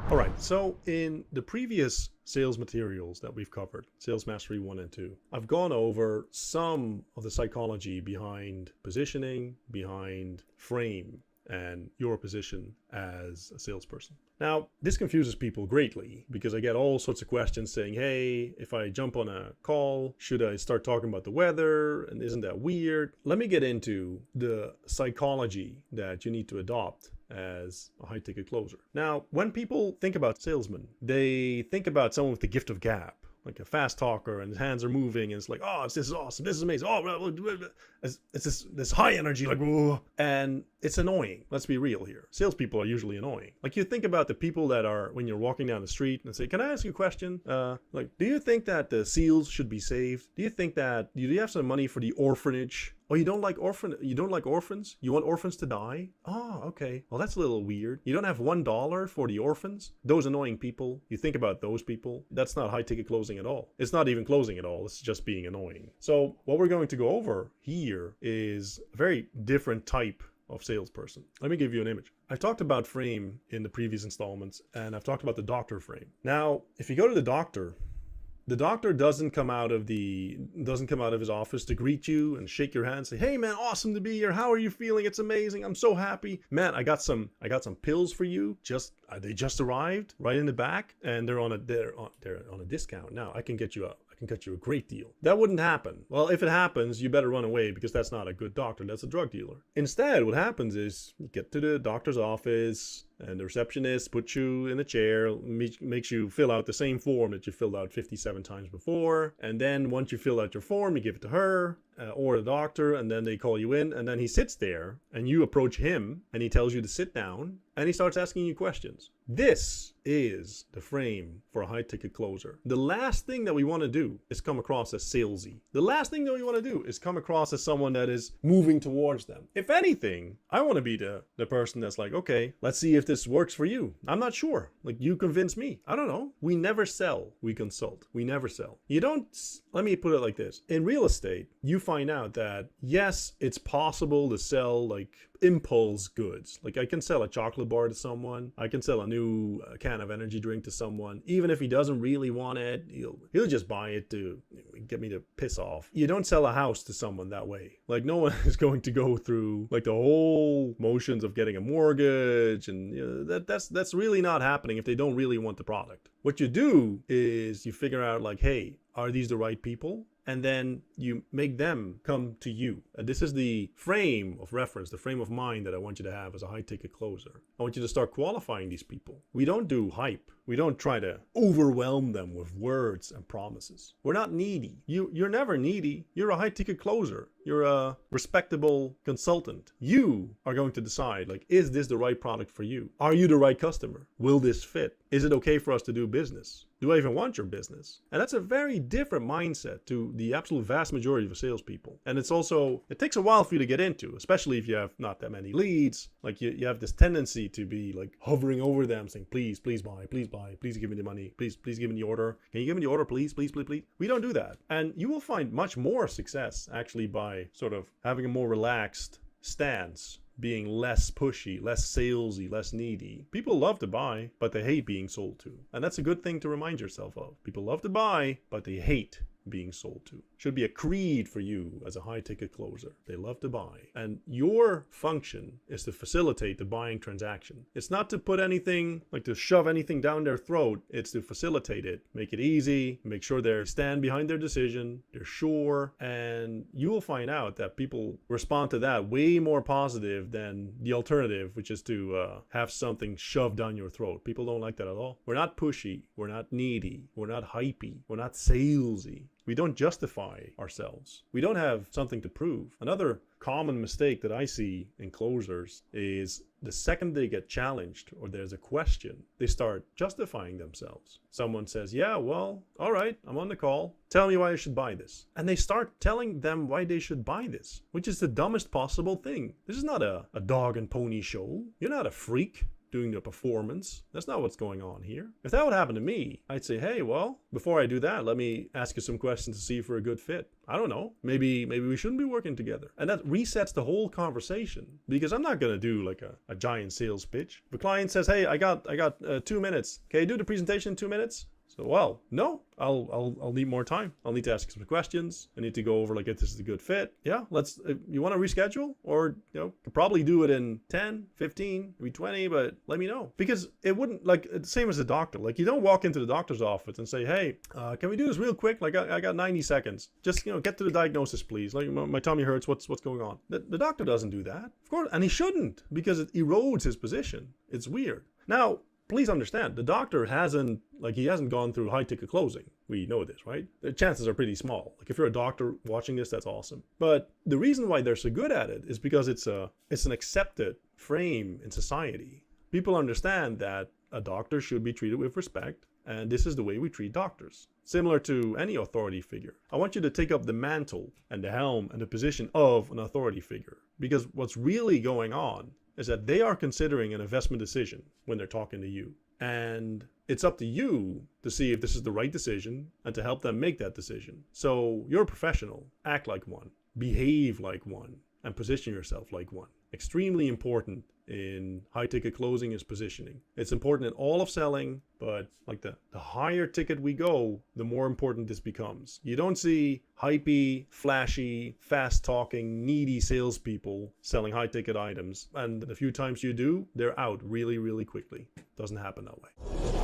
All right, so in the previous sales materials that we've covered, Sales Mastery 1 and 2, I've gone over some of the psychology behind positioning, behind frame, and your position as a salesperson. Now, this confuses people greatly because I get all sorts of questions saying, hey, if I jump on a call, should I start talking about the weather? And isn't that weird? Let me get into the psychology that you need to adopt as a high ticket closer. Now, when people think about salesmen, they think about someone with the gift of gab, like a fast talker, and his hands are moving, and it's like, oh, this is awesome, this is amazing, oh, it's this high energy, like, whoa. And it's annoying. Let's be real here. Salespeople are usually annoying. Like, you think about the people that are, when you're walking down the street and say, can I ask you a question? Like, do you think that the seals should be saved? Do you have some money for the orphanage? Oh, you don't like orphans? You want orphans to die? Oh, okay. Well, that's a little weird. You don't have $1 for the orphans? Those annoying people, you think about those people, that's not high ticket closing at all. It's not even closing at all. It's just being annoying. So what we're going to go over here is a very different type of salesperson. Let me give you an image. I've talked about frame in the previous installments, and I've talked about the doctor frame. Now, if you go to the doctor doesn't come out of his office to greet you and shake your hand and say, hey man, awesome to be here, how are you feeling? It's amazing, I'm so happy, man. I got some pills for you, they just arrived right in the back, and they're on a discount now. I can get you a great deal. That wouldn't happen. Well, if it happens, you better run away, because that's not a good doctor. That's a drug dealer. Instead, what happens is you get to the doctor's office, and the receptionist puts you in a chair, makes you fill out the same form that you filled out 57 times before. And then once you fill out your form, you give it to her or the doctor, and then they call you in, and then he sits there, and you approach him, and he tells you to sit down, and he starts asking you questions. This is the frame for a high ticket closer. The last thing that we want to do is come across as salesy. The last thing that we want to do is come across as someone that is moving towards them. If anything, I want to be the person that's like, okay, let's see if this works for you. I'm not sure. Like, you convince me. I don't know. We never sell. We consult. We never sell. Let me put it like this. In real estate, you find out that yes, it's possible to sell like impulse goods. Like, I can sell a chocolate bar to someone. I can sell a new can of energy drink to someone. Even if he doesn't really want it, he'll just buy it to get me to piss off. You don't sell a house to someone that way. Like, no one is going to go through like the whole motions of getting a mortgage, and that's really not happening if they don't really want the product. What you do is you figure out like, hey, are these the right people? And then you make them come to you. And this is the frame of reference, the frame of mind that I want you to have as a high ticket closer. I want you to start qualifying these people. We don't do hype. We don't try to overwhelm them with words and promises. We're not needy. You're never needy. You're a high ticket closer. You're a respectable consultant. You are going to decide, like, is this the right product for you? Are you the right customer? Will this fit? Is it okay for us to do business? Do I even want your business? And that's a very different mindset to the absolute vast majority of salespeople. And it takes a while for you to get into, especially if you have not that many leads. Like, you have this tendency to be like hovering over them saying, please buy, please give me the money, please give me the order. Can you give me the order, please? We don't do that. And you will find much more success actually by sort of having a more relaxed stance, being less pushy, less salesy, less needy. People love to buy, but they hate being sold to. And that's a good thing to remind yourself of. People love to buy, but they hate being sold to. Should be a creed for you as a high ticket closer. They love to buy. And your function is to facilitate the buying transaction. It's not to put anything, like to shove anything down their throat. It's to facilitate it, make it easy, make sure they stand behind their decision, they're sure, and you will find out that people respond to that way more positive than the alternative, which is to have something shoved down your throat. People don't like that at all. We're not pushy, we're not needy, we're not hypey, we're not salesy. We don't justify ourselves. We don't have something to prove. Another common mistake that I see in closers is the second they get challenged or there's a question, they start justifying themselves. Someone says, yeah, well, all right, I'm on the call. Tell me why I should buy this. And they start telling them why they should buy this, which is the dumbest possible thing. This is not a dog and pony show. You're not a freak doing the performance. That's not what's going on here. If that would happen to me, I'd say, hey, well, before I do that, let me ask you some questions to see if we're a good fit. I don't know. Maybe we shouldn't be working together. And that resets the whole conversation, because I'm not going to do like a giant sales pitch. If a client says, hey, I got 2 minutes. Can you do the presentation in 2 minutes? So, well, no, I'll need more time. I'll need to ask some questions. I need to go over like if this is a good fit. Yeah, let's, you want to reschedule? Or, could probably do it in 10, 15, maybe 20, but let me know. Because it wouldn't, like, the same as a doctor. Like, you don't walk into the doctor's office and say, hey, can we do this real quick? Like, I got 90 seconds. Just, get to the diagnosis, please. Like, my tummy hurts. What's going on? The doctor doesn't do that. Of course, and he shouldn't, because it erodes his position. It's weird. Now, please understand, the doctor hasn't gone through high ticket closing. We know this, right? The chances are pretty small. Like if you're a doctor watching this, that's awesome. But the reason why they're so good at it is because it's an accepted frame in society. People understand that a doctor should be treated with respect, and this is the way we treat doctors. Similar to any authority figure. I want you to take up the mantle and the helm and the position of an authority figure, because what's really going on is that they are considering an investment decision when they're talking to you. And it's up to you to see if this is the right decision and to help them make that decision. So you're a professional. Act like one. Behave like one. And position yourself like one. Extremely important in high ticket closing is positioning. It's important in all of selling, but like the higher ticket we go, the more important this becomes. You don't see hypey, flashy, fast talking, needy salespeople selling high ticket items. And the few times you do, they're out really, really quickly. Doesn't happen that way.